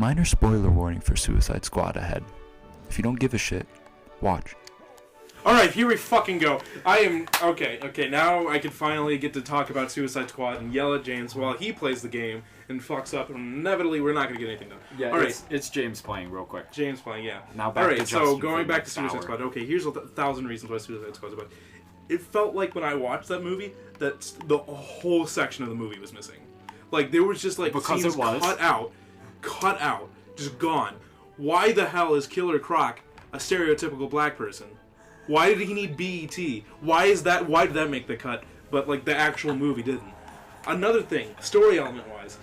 Minor spoiler warning for Suicide Squad ahead. If you don't give a shit, watch. Alright, here we fucking go. Okay, now I can finally get to talk about Suicide Squad and yell at James while he plays the game and fucks up, and inevitably we're not going to get anything done. Yeah, Alright. it's James playing real quick. James playing, yeah. Now back Alright, to so Justin going for back to next Suicide hour. Squad. Okay, here's 1,000 reasons why Suicide Squad's about. It felt like when I watched that movie that the whole section of the movie was missing. Like, there was just like Because scenes it was. cut out, just gone. Why the hell is Killer Croc a stereotypical black person? Why did he need BET? Why did that make the cut, but like the actual movie didn't? Another thing, story element wise,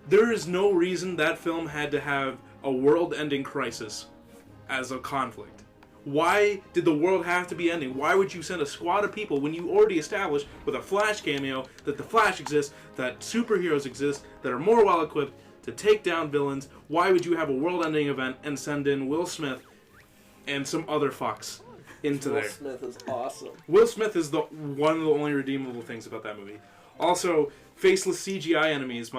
there is no reason that film had to have a world-ending crisis as a conflict. Why did the world have to be ending? Why would you send a squad of people when you already established with a Flash cameo that the Flash exists, that superheroes exist, that are more well-equipped to take down villains? Why would you have a world-ending event and send in Will Smith and some other fucks into there? Will Smith is awesome. Will Smith is one of the only redeemable things about that movie. Also, faceless CGI enemies,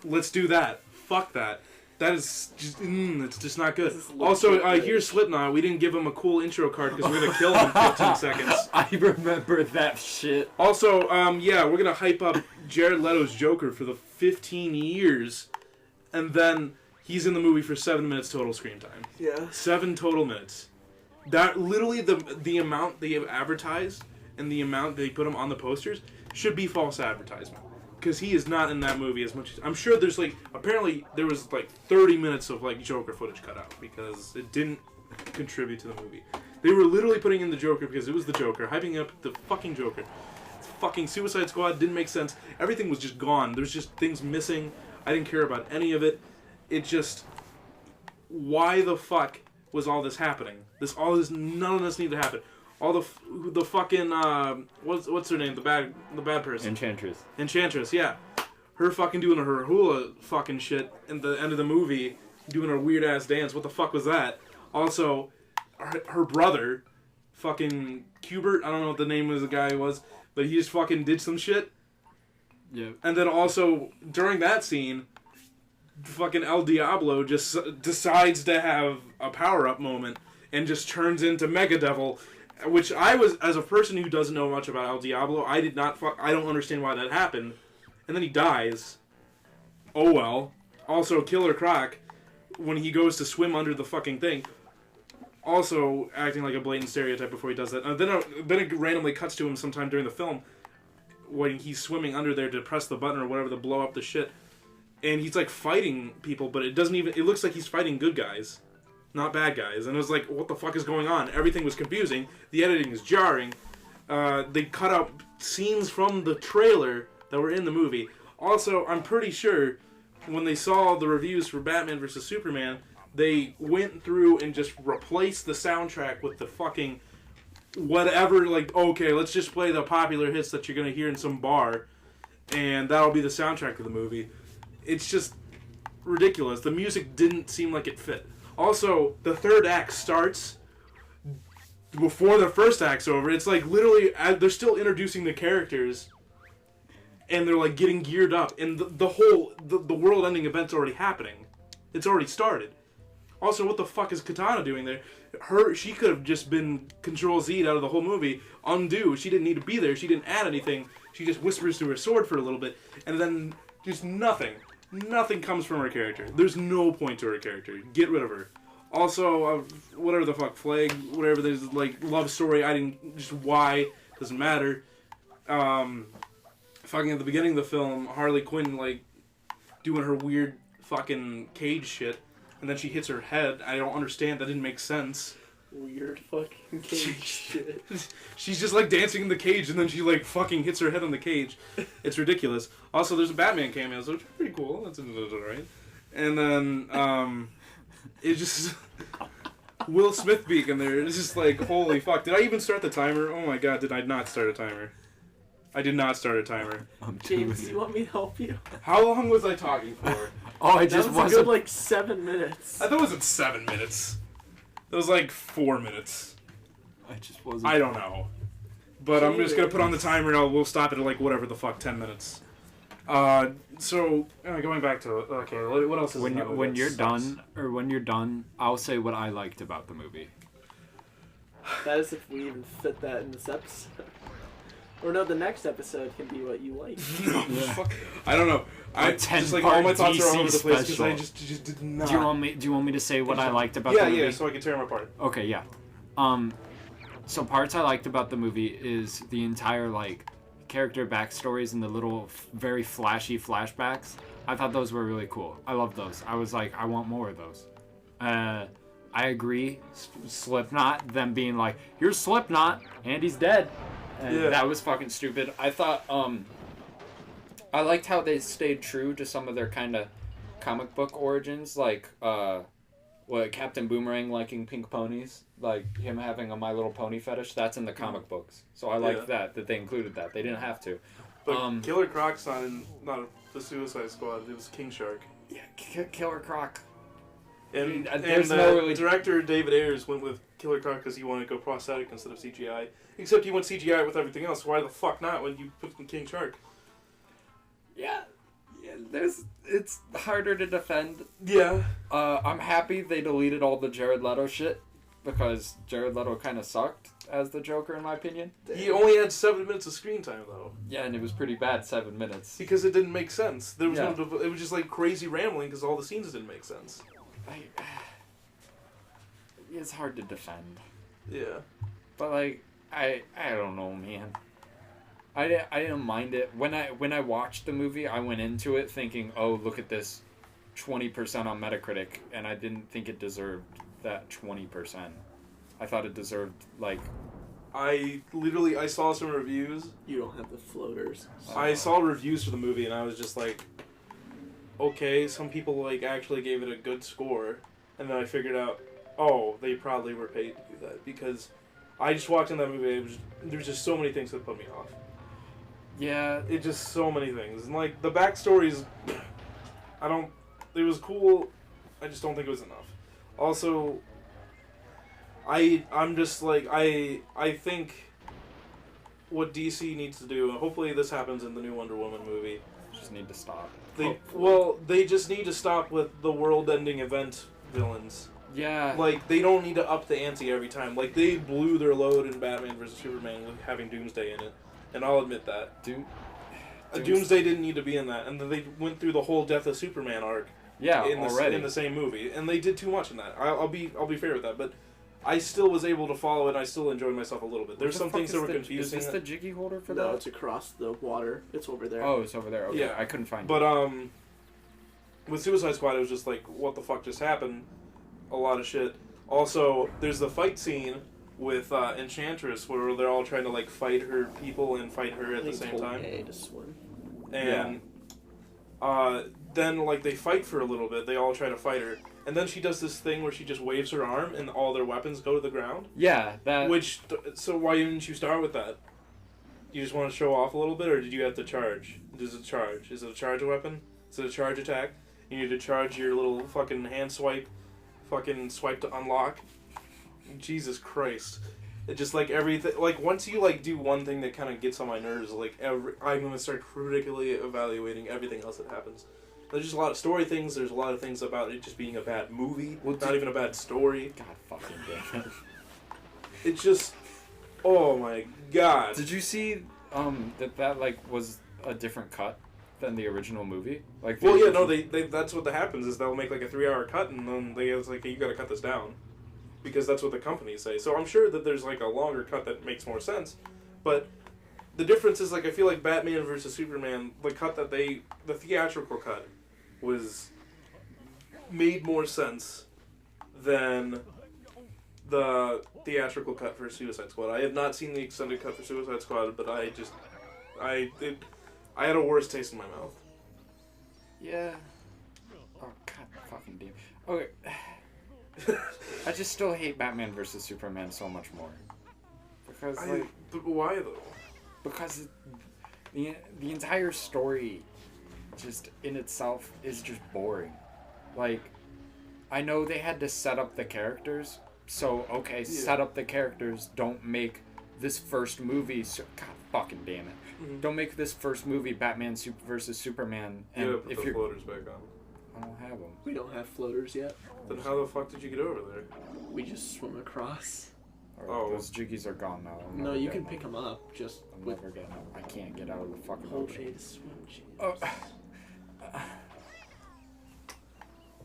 let's do that. Fuck that. That is just, it's just not good. Also, here's Slipknot. We didn't give him a cool intro card because we're going to kill him in 15 seconds. I remember that shit. Also, we're going to hype up Jared Leto's Joker for the 15 years, and then he's in the movie for 7 minutes total screen time. Yeah. 7 total minutes. That, literally, the amount they have advertised and the amount they put him on the posters should be false advertisement. Because he is not in that movie as much as... I'm sure there's, apparently there was, 30 minutes of, Joker footage cut out. Because it didn't contribute to the movie. They were literally putting in the Joker because it was the Joker. Hyping up the fucking Joker. Fucking Suicide Squad didn't make sense. Everything was just gone. There's just things missing. I didn't care about any of it. It just... Why the fuck was all this happening? None of this needed to happen. All the fucking what's her name? The bad person. Enchantress, yeah. Her fucking doing her hula fucking shit in the end of the movie, doing her weird ass dance. What the fuck was that? Also, her brother, fucking Cubert. I don't know what the name of the guy was, but he just fucking did some shit. Yeah. And then also during that scene, fucking El Diablo just decides to have a power up moment and just turns into Mega Devil. Which I was, as a person who doesn't know much about El Diablo, I don't understand why that happened. And then he dies. Oh well. Also, Killer Croc, when he goes to swim under the fucking thing, also acting like a blatant stereotype before he does that. And then it randomly cuts to him sometime during the film, when he's swimming under there to press the button or whatever to blow up the shit. And he's fighting people, but it looks like he's fighting good guys. Not bad guys. And it was like, what the fuck is going on? Everything was confusing. The editing is jarring. They cut out scenes from the trailer that were in the movie. Also, I'm pretty sure when they saw the reviews for Batman vs. Superman, they went through and just replaced the soundtrack with the fucking whatever, okay, let's just play the popular hits that you're going to hear in some bar, and that'll be the soundtrack of the movie. It's just ridiculous. The music didn't seem like it fit. Also, the third act starts before the first act's over. It's literally, they're still introducing the characters, and they're getting geared up, and the world-ending event's already happening. It's already started. Also, what the fuck is Katana doing there? She could have just been Control-Z'd out of the whole movie. Undo. She didn't need to be there. She didn't add anything. She just whispers to her sword for a little bit, and then just nothing. Nothing comes from her character. There's no point to her character. Get rid of her. Also, whatever the fuck, Flag, whatever, there's love story, why, doesn't matter. Fucking at the beginning of the film, Harley Quinn, doing her weird fucking cage shit, and then she hits her head. I don't understand, that didn't make sense. Weird fucking cage shit. She's just dancing in the cage, and then she fucking hits her head on the cage. It's ridiculous. Also, there's a Batman cameo, so it's pretty cool. That's alright. And then it just Will Smith being in there. It's just holy fuck. Did I even start the timer? Oh my god, did I not start a timer? I did not start a timer. James, do you want me to help you? How long was I talking for? Oh, That was a good 7 minutes. I thought it wasn't 7 minutes. It was 4 minutes. I don't know. But I'm just going to put on the timer and we'll stop it at whatever the fuck, 10 minutes. So going back to okay, what else is When you're done, I'll say what I liked about the movie. That is if we even fit that in this episode. Or no, the next episode can be what you like. No, Yeah. fuck. I don't know. I just like all my thoughts are all over the place because I just did not. Do you want me to say what I liked about Yeah, the movie? yeah. So I can tear them apart. Okay, yeah. So parts I liked about the movie is the entire like character backstories and the little very flashy flashbacks. I thought those were really cool. I love those. I was like, I want more of those. I agree. Slipknot, them being like, here's Slipknot, and he's dead. And Yeah. that was fucking stupid. I thought, I liked how they stayed true to some of their kind of comic book origins, like, Captain Boomerang liking pink ponies, like him having a My Little Pony fetish, that's in the comic books. So I liked that they included that. They didn't have to. But Killer Croc's not the Suicide Squad. It was King Shark. Yeah, Killer Croc. And, There's and no really- director David Ayers went with Killer Croc because he wanted to go prosthetic instead of CGI. Except he went CGI with everything else. Why the fuck not when you put in King Shark? Yeah, it's harder to defend. Yeah. I'm happy they deleted all the Jared Leto shit because Jared Leto kind of sucked as the Joker in my opinion. He only had 7 minutes of screen time though. Yeah, and it was pretty bad, 7 minutes. Because it didn't make sense. There was Yeah. it was just like crazy rambling because all the scenes didn't make sense. It's hard to defend. Yeah. But like I don't know, man. I didn't mind it when I watched the movie. I went into it thinking, oh, look at this, 20% on Metacritic, and I didn't think it deserved that 20%. I thought it deserved like. I saw some reviews. You don't have the floaters. I saw reviews for the movie and I was just like, okay, some people like actually gave it a good score, and then I figured out, oh, they probably were paid to do that because I just walked in that movie. There was just so many things that put me off. Yeah, It just so many things, and like the backstories, it was cool. I just don't think it was enough. Also, I'm just like I think what DC needs to do. Hopefully, this happens in the new Wonder Woman movie. just need to stop. They just need to stop with the world-ending event villains. Yeah. Like, they don't need to up the ante every time. Like, they blew their load in Batman vs. Superman with having Doomsday in it. And I'll admit that. Doomsday didn't need to be in that. And then they went through the whole Death of Superman arc already. in the same movie. And they did too much in that. I'll be fair with that. But I still was able to follow it, and I still enjoyed myself a little bit. There's some things that were confusing. Is this the jiggy holder for No, that? it's across the water. It's over there. Oh, it's over there. Okay. Yeah. I couldn't find it. But, with Suicide Squad, it was just like, what the fuck just happened? A lot of shit. Also, there's the fight scene with Enchantress where they're all trying to like fight her people and fight her at the same time. To swim. And then like they fight for a little bit. They all try to fight her, and then she does this thing where she just waves her arm and all their weapons go to the ground. Yeah, that. So why didn't you start with that? You just want to show off a little bit, or did you have to charge? Does it charge? Is it a charge weapon? Is it a charge attack? You need to charge your little fucking hand swipe. Fucking swipe to unlock. Jesus Christ. It just like everything, like once you like do one thing that kind of gets on my nerves, like I'm gonna start critically evaluating everything else that happens. There's just a lot of story things. There's a lot of things about it just being a bad movie, not even a bad story. God fucking damn it. It's just, oh my god. Did you see that like was a different cut than the original movie? Like. Well, yeah, no, they that's what happens is they'll make like a 3-hour cut and then it's like, hey, you gotta cut this down. Because that's what the companies say. So I'm sure that there's like a longer cut that makes more sense. But the difference is like I feel like Batman vs. Superman, the theatrical cut made more sense than the theatrical cut for Suicide Squad. I have not seen the extended cut for Suicide Squad, but I had a worse taste in my mouth. Yeah. Oh god fucking damn. Okay. I just still hate Batman vs. Superman so much more. Because But why though? Because the entire story just in itself is just boring. Like, I know they had to set up the characters, so okay, set up the characters, don't make this first movie so, god fucking damn it. Don't make this first movie Batman versus Superman. And You gotta put the floaters back on. I don't have them. We don't have floaters yet. Then how the fuck did you get over there? We just swim across. Oh. Those jiggies are gone now. No, you can pick them up. Just I'm with never getting up. I can't get out of the fucking whole ocean. day to swim. James.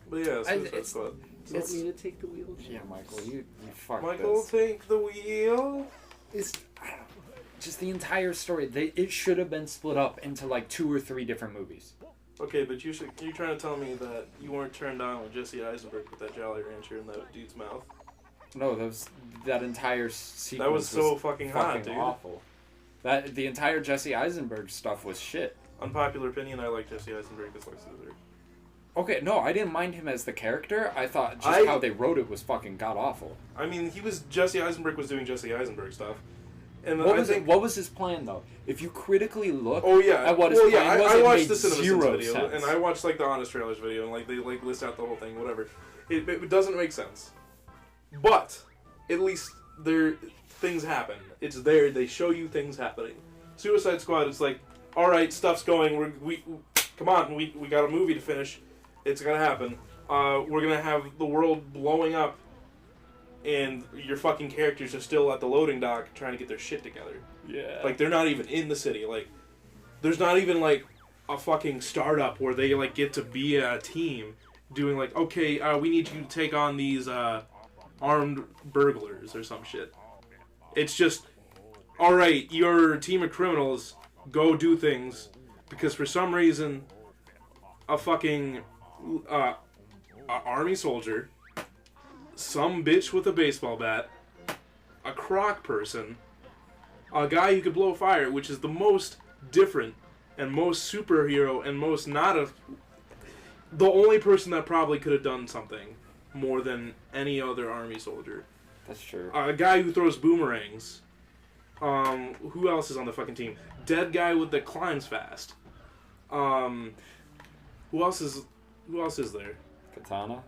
But yeah, Suicide it's- Squad. You want me to take the wheel, James? Yeah, Michael, you fucked Michael, this. take the wheel. It's just the entire story. It should have been split up into like 2 or 3 different movies. Okay, but you're trying to tell me that you weren't turned on with Jesse Eisenberg with that Jolly Rancher in that dude's mouth? No, that entire sequence That was so fucking hot, fucking dude. awful. The entire Jesse Eisenberg stuff was shit. Unpopular opinion, I like Jesse Eisenberg as Lex Luthor. Okay, no, I didn't mind him as the character. I thought just how they wrote it was fucking god awful. I mean, Jesse Eisenberg was doing Jesse Eisenberg stuff. And What was his plan though? If you critically look at what his plan was, I it watched made the CinemaSins zero video, sense. and I watched like the Honest Trailers video, and like they like list out the whole thing, whatever. It doesn't make sense, but at least things happen. It's there. They show you things happening. Suicide Squad. It's like, all right, stuff's going. We come on. We got a movie to finish. It's gonna happen. We're gonna have the world blowing up, and your fucking characters are still at the loading dock trying to get their shit together. Yeah. Like, they're not even in the city. Like, there's not even, like, a fucking startup where they, like, get to be a team doing, like, okay, we need you to take on these, armed burglars or some shit. It's just, alright, you're a team of criminals, go do things, because for some reason, a fucking, a army soldier, some bitch with a baseball bat, a croc person, a guy who could blow fire, which is the most different and most superhero and most the only person that probably could have done something more than any other army soldier. That's true. A guy who throws boomerangs. Who else is on the fucking team? Dead guy with that climbs fast. Who else is there? Katana.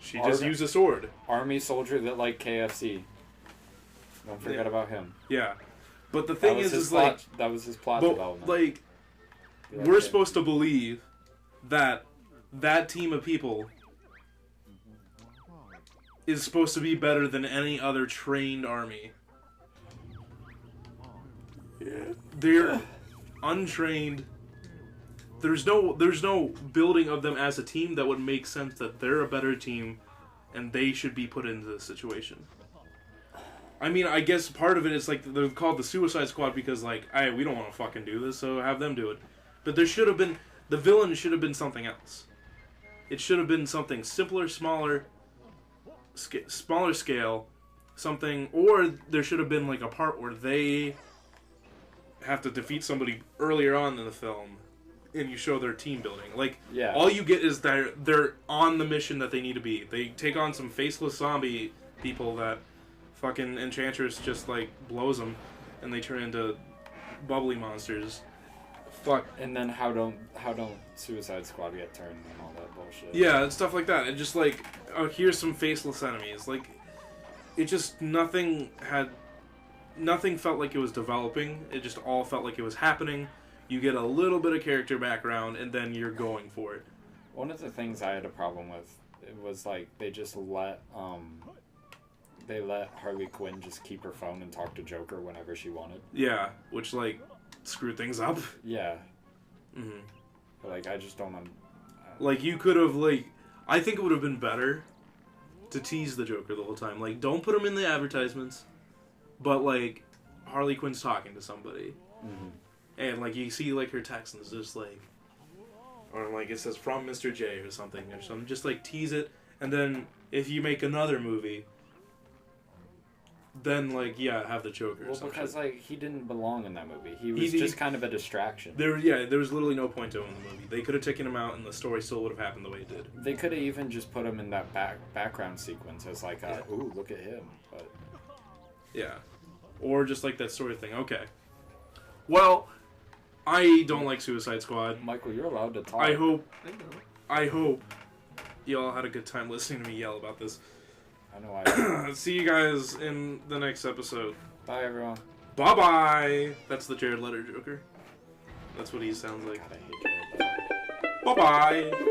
She just used a sword. Army soldier that liked KFC. Don't forget about him. Yeah. But the thing is like... That was his plot But, development. like, we're supposed to believe that team of people is supposed to be better than any other trained army. Yeah. They're untrained. There's no building of them as a team that would make sense that they're a better team and they should be put into this situation. I mean, I guess part of it is like they're called the Suicide Squad because like, we don't want to fucking do this, so have them do it. But there should have been, the villain should have been something else. It should have been something simpler, smaller scale, something, or there should have been like a part where they have to defeat somebody earlier on in the film, and you show their team building. Like, yeah. All you get is they're on the mission that they need to be. They take on some faceless zombie people that fucking Enchantress just like blows them, and they turn into bubbly monsters. Fuck. And then how don't Suicide Squad get turned and all that bullshit? Yeah, and stuff like that. And just like, oh, here's some faceless enemies. Like, it just nothing felt like it was developing. It just all felt like it was happening. You get a little bit of character background, and then you're going for it. One of the things I had a problem with, it was like they just let Harley Quinn just keep her phone and talk to Joker whenever she wanted. Yeah, which like screwed things up. Yeah. Mm-hmm. But, like, I just don't. Like, you could have I think it would have been better to tease the Joker the whole time. Like, don't put him in the advertisements, but like Harley Quinn's talking to somebody. Mm-hmm. And, like, you see, like, her text and it's just, like... Or, like, it says, from Mr. J or something. Just, like, tease it. And then, if you make another movie, then, like, yeah, have the Joker or something. Because, like, he didn't belong in that movie. He was just kind of a distraction. There was literally no point to him in the movie. They could have taken him out and the story still would have happened the way it did. They could have even just put him in that background sequence as, like, ooh, look at him. But yeah. Or just, like, that sort of thing. Okay. Well... I don't like Suicide Squad. Michael, you're allowed to talk. I hope y'all had a good time listening to me yell about this. I know I did. See you guys in the next episode. Bye, everyone. Bye bye. That's the Jared Leto Joker. That's what he sounds like. God, I hate Jared Leto. Bye bye.